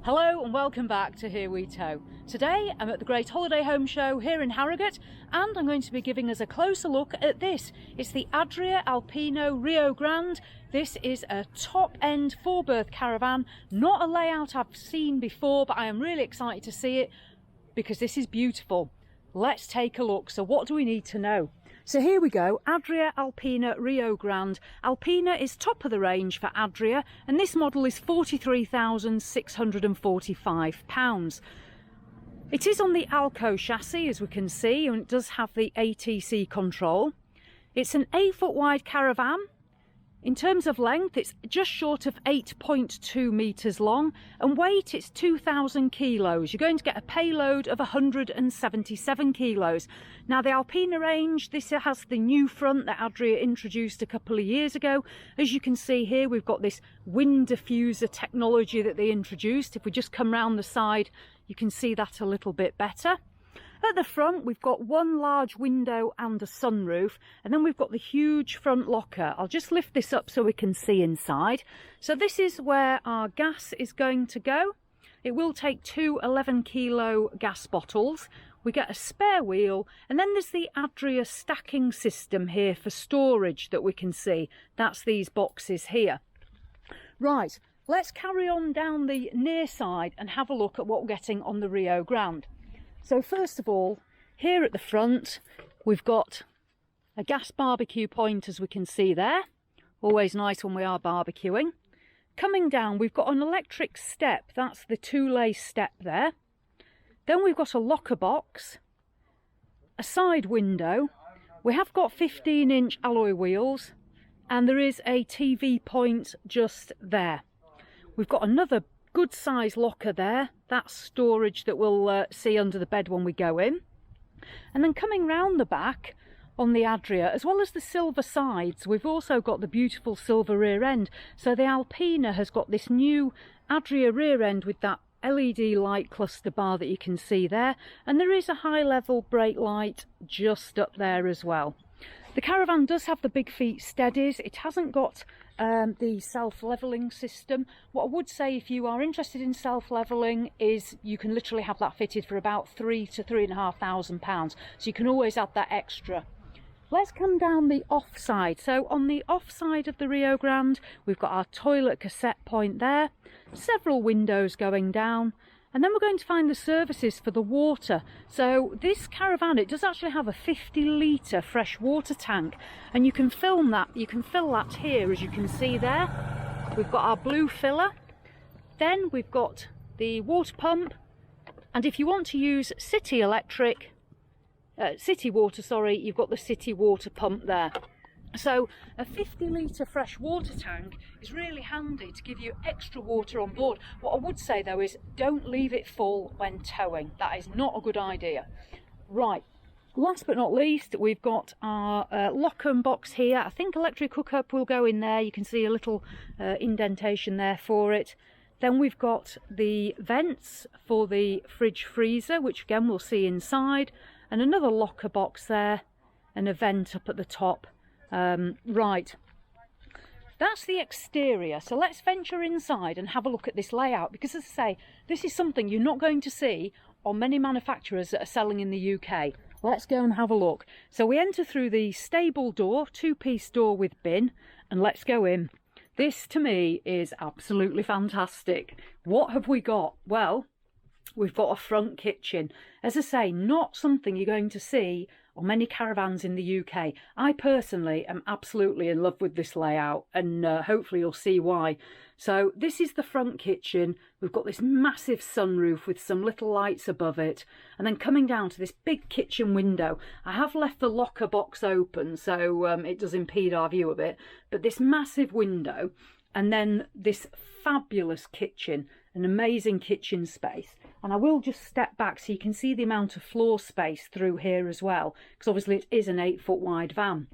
Hello and welcome back to Here We Tow. Today I'm at the Great Holiday Home Show here in Harrogate and I'm going to be giving us a closer look at this. It's the Adria Alpina Rio Grande. This is a top-end 4-berth caravan, not a layout I've seen before, but I am really excited to see it because this is beautiful. Let's take a look. So what do we need to know? So here we go, Adria Alpina Rio Grande. Alpina is top of the range for Adria and this model is £43,645. It is on the Alco chassis as we can see, and it does have the ATC control. It's an 8-foot wide caravan. In terms of length, it's just short of 8.2 metres long, and weight, it's 2,000 kilos. You're going to get a payload of 177 kilos. Now, the Alpina range, this has the new front that Adria introduced a couple of years ago. As you can see here, we've got this wind diffuser technology that they introduced. If we just come round the side, you can see that a little bit better. At the front, we've got one large window and a sunroof, and then we've got the huge front locker. I'll just lift this up so we can see inside. So this is where our gas is going to go. It will take two 11-kilo gas bottles. We get a spare wheel, and then there's the Adria stacking system here for storage that we can see. That's these boxes here. Right, let's carry on down the near side and have a look at what we're getting on the Rio Grande. So first of all, here at the front, we've got a gas barbecue point, as we can see there. Always nice when we are barbecuing. Coming down, we've got an electric step. That's the two-lace step there. Then we've got a locker box, a side window. We have got 15-inch alloy wheels, and there is a TV point just there. We've got another good size locker there. That's storage that we'll see under the bed when we go in. And then coming round the back on the Adria, as well as the silver sides, we've also got the beautiful silver rear end. So the Alpina has got this new Adria rear end with that LED light cluster bar that you can see there, and there is a high level brake light just up there as well. The caravan does have the big feet steadies. It hasn't got the self-levelling system. What I would say, if you are interested in self-levelling, is you can literally have that fitted for about £3,000 to £3,500, so you can always add that extra. Let's come down the off side. So on the off side of the Rio Grande, we've got our toilet cassette point there, several windows going down, and then we're going to find the services for the water. So this caravan, it does actually have a 50-litre fresh water tank, and you can fill that here, as you can see there. We've got our blue filler, then we've got the water pump, and if you want to use city water, you've got the city water pump there. So a 50-litre fresh water tank is really handy to give you extra water on board. What I would say though is don't leave it full when towing. That is not a good idea. Right, last but not least, we've got our locker and box here. I think electric hookup will go in there. You can see a little indentation there for it. Then we've got the vents for the fridge freezer, which again we'll see inside, and another locker box there and a vent up at the top. Right, that's the exterior. So let's venture inside and have a look at this layout, because as I say, this is something you're not going to see on many manufacturers that are selling in the UK. Let's go and have a look. So we enter through the stable door, two-piece door with bin, and let's go in. This to me is absolutely fantastic. What have we got? Well, we've got a front kitchen. As I say, not something you're going to see on many caravans in the UK. I personally am absolutely in love with this layout, and hopefully you'll see why. So this is the front kitchen. We've got this massive sunroof with some little lights above it, and then coming down to this big kitchen window. I have left the locker box open, so it does impede our view a bit, but this massive window, and then this fabulous kitchen, an amazing kitchen space. And I will just step back so you can see the amount of floor space through here as well, because obviously it is an 8-foot wide van.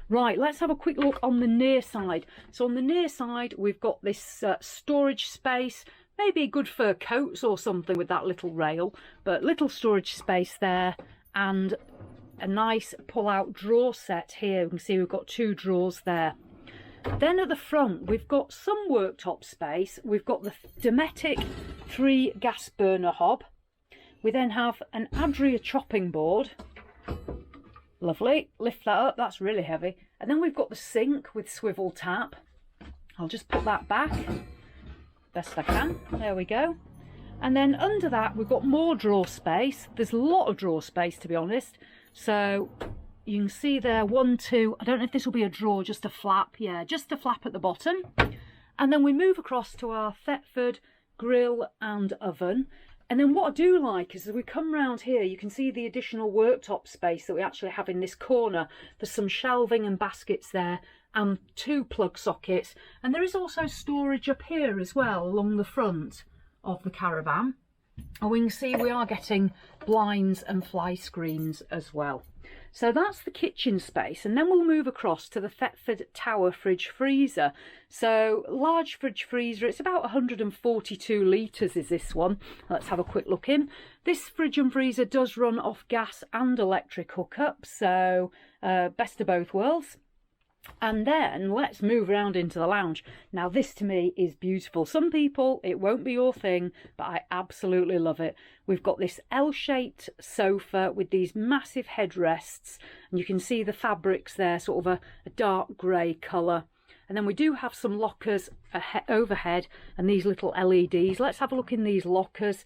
Right, let's have a quick look on the near side. So on the near side, we've got this storage space, maybe good for coats or something with that little rail, but little storage space there, and a nice pull-out drawer set here. You can see we've got 2 drawers there. Then at the front, we've got some worktop space. We've got the Dometic 3 gas burner hob. We then have an Adria chopping board. Lovely. Lift that up, that's really heavy. And then we've got the sink with swivel tap. I'll just put that back best I can. There we go. And then under that we've got more drawer space. There's a lot of drawer space, to be honest. So you can see there 1, 2, I don't know if this will be a drawer, just a flap. Yeah, just a flap at the bottom. And then we move across to our Thetford grill and oven. And then what I do like is as we come round here, you can see the additional worktop space that we actually have in this corner. There's some shelving and baskets there and 2 plug sockets. And there is also storage up here as well along the front of the Caravan. And we can see we are getting blinds and fly screens as well. So that's the kitchen space, and then we'll move across to the Thetford Tower fridge freezer. So large fridge freezer, it's about 142 litres is this one. Let's have a quick look in. This fridge and freezer does run off gas and electric hookup, so best of both worlds. And then let's move around into the lounge. Now this to me is beautiful. Some people, it won't be your thing, but I absolutely love it. We've got this L-shaped sofa with these massive headrests, and you can see the fabrics there, sort of a dark grey colour. And then we do have some lockers overhead and these little LEDs. Let's have a look in these lockers.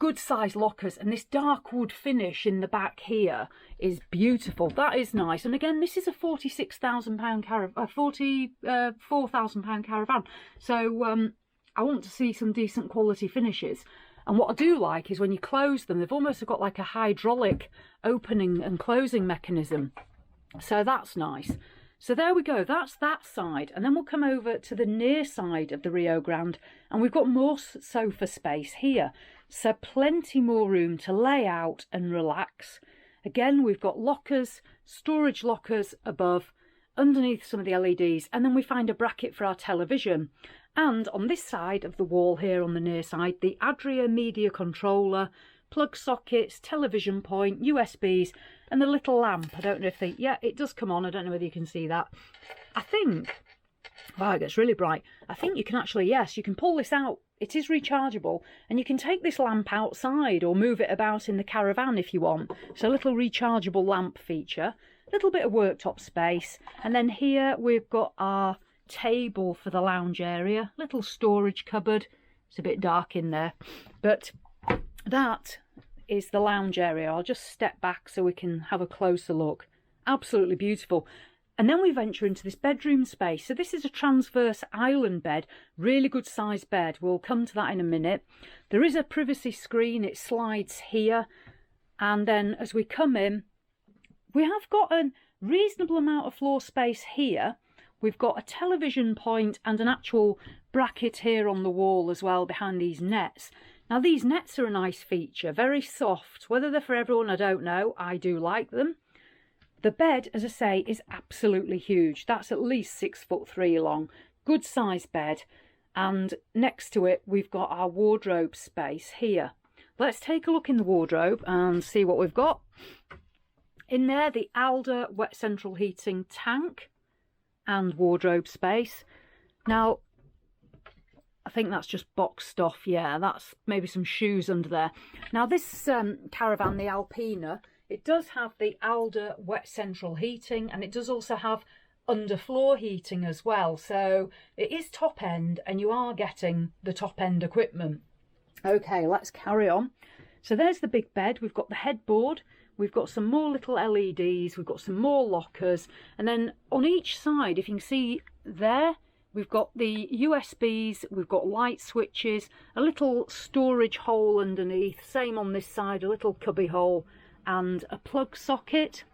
Good size lockers, and this dark wood finish in the back here is beautiful. That is nice. And again, this is a £46,000 caravan, £44,000 caravan. So I want to see some decent quality finishes. And what I do like is when you close them, they've almost got like a hydraulic opening and closing mechanism. So that's nice. So there we go, that's that side. And then we'll come over to the near side of the Rio Grande, and we've got more sofa space here. So plenty more room to lay out and relax. Again, we've got lockers, storage lockers above, underneath some of the LEDs, and then we find a bracket for our television. And on this side of the wall here on the near side, the Adria media controller, plug sockets, television point, USBs, and the little lamp. I don't know if they, yeah, it does come on. I don't know whether you can see that. I think, wow, it gets really bright. I think you can actually, yes, you can pull this out. It is rechargeable, and you can take this lamp outside or move it about in the Caravan if you want. So a little rechargeable lamp feature, a little bit of worktop space, and then here we've got our table for the lounge area, little storage cupboard. It's a bit dark in there, but that is the lounge area. I'll just step back so we can have a closer look. Absolutely beautiful. And then we venture into this bedroom space. So this is a transverse island bed, really good sized bed. We'll come to that in a minute. There is a privacy screen, it slides here. And then as we come in, we have got a reasonable amount of floor space here. We've got a television point and an actual bracket here on the wall as well behind these nets. Now these nets are a nice feature, very soft. Whether they're for everyone, I don't know. I do like them. The bed, as I say, is absolutely huge. That's at least 6'3" long. Good size bed. And next to it, we've got our wardrobe space here. Let's take a look in the wardrobe and see what we've got. In there, the Alde wet central heating tank and wardrobe space. Now, I think that's just box stuff. Yeah, that's maybe some shoes under there. Now, this Caravan, the Alpina, it does have the Alde wet central heating, and it does also have underfloor heating as well. So it is top end, and you are getting the top end equipment. Okay, let's carry on. So there's the big bed. We've got the headboard. We've got some more little LEDs. We've got some more lockers. And then on each side, if you can see there, we've got the USBs, we've got light switches, a little storage hole underneath. Same on this side, a little cubby hole, and a plug socket.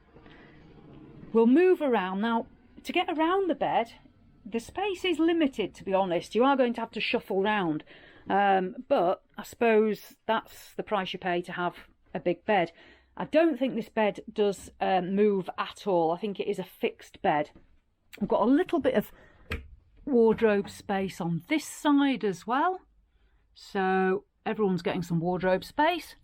We'll move around. Now, to get around the bed, the space is limited, to be honest. You are going to have to shuffle round. But I suppose that's the price you pay to have a big bed. I don't think this bed does move at all. I think it is a fixed bed. We've got a little bit of wardrobe space on this side as well. So everyone's getting some wardrobe space.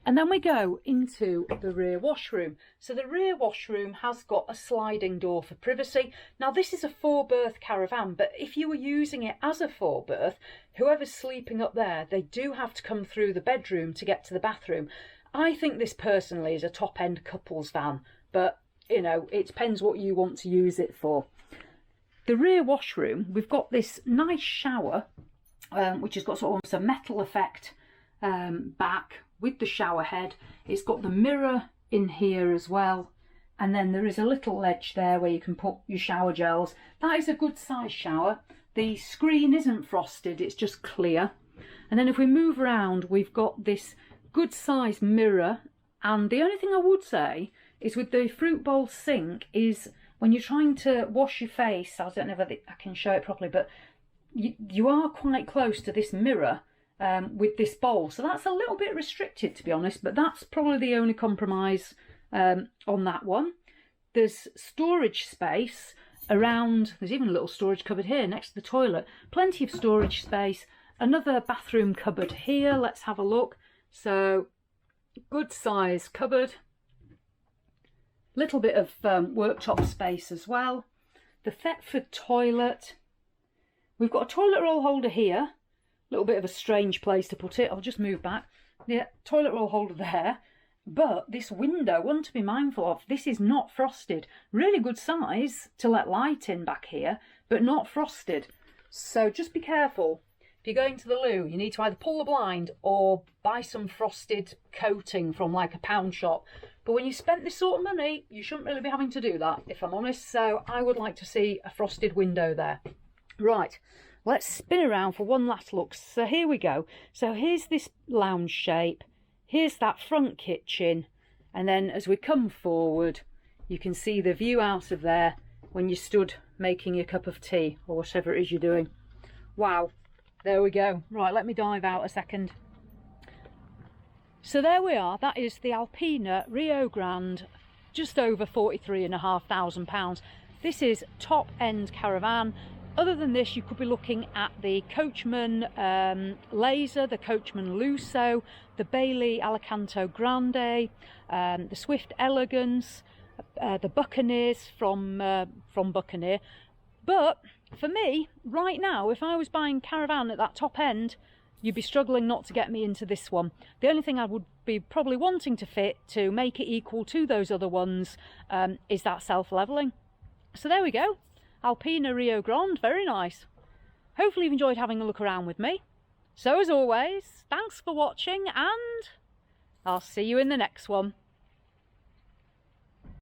And then we go into the rear washroom. So the rear washroom has got a sliding door for privacy. Now this is a 4-berth Caravan, but if you were using it as a 4-berth, whoever's sleeping up there, they do have to come through the bedroom to get to the bathroom. I think this personally is a top-end couples van, but you know, it depends what you want to use it for. The rear washroom, we've got this nice shower, which has got sort of a metal effect back with the shower head. It's got the mirror in here as well, and then there is a little ledge there where you can put your shower gels. That is a good size shower. The screen isn't frosted, it's just clear. And then if we move around, we've got this good size mirror, and the only thing I would say is with the fruit bowl sink is when you're trying to wash your face, I don't know if I can show it properly, but you are quite close to this mirror with this bowl, so that's a little bit restricted, to be honest, but that's probably the only compromise on that one. There's storage space around, there's even a little storage cupboard here next to the toilet, plenty of storage space. Another bathroom cupboard here, let's have a look. So good size cupboard, little bit of worktop space as well. The Thetford toilet, we've got a toilet roll holder here. Little bit of a strange place to put it. I'll just move back. Yeah, toilet roll holder there. But this window, one to be mindful of, this is not frosted. Really good size to let light in back here, but not frosted. So just be careful. If you're going to the loo, you need to either pull the blind or buy some frosted coating from like a pound shop. But when you spent this sort of money, you shouldn't really be having to do that, if I'm honest. So I would like to see a frosted window there. Right. Let's spin around for one last look. So here we go. So here's this lounge shape. Here's that front kitchen. And then as we come forward, you can see the view out of there when you stood making your cup of tea or whatever it is you're doing. Wow. There we go. Right, let me dive out a second. So there we are. That is the Alpina Rio Grande, just over £43,500. This is top-end Caravan. Other than this, you could be looking at the Coachman Laser, the Coachman Lusso, the Bailey Alicanto Grande, the Swift Elegance, the Buccaneers from Buccaneer. But for me, right now, if I was buying Caravan at that top end, you'd be struggling not to get me into this one. The only thing I would be probably wanting to fit to make it equal to those other ones is that self-levelling. So there we go. Alpina Rio Grande, very nice. Hopefully you've enjoyed having a look around with me. So as always, thanks for watching and I'll see you in the next one.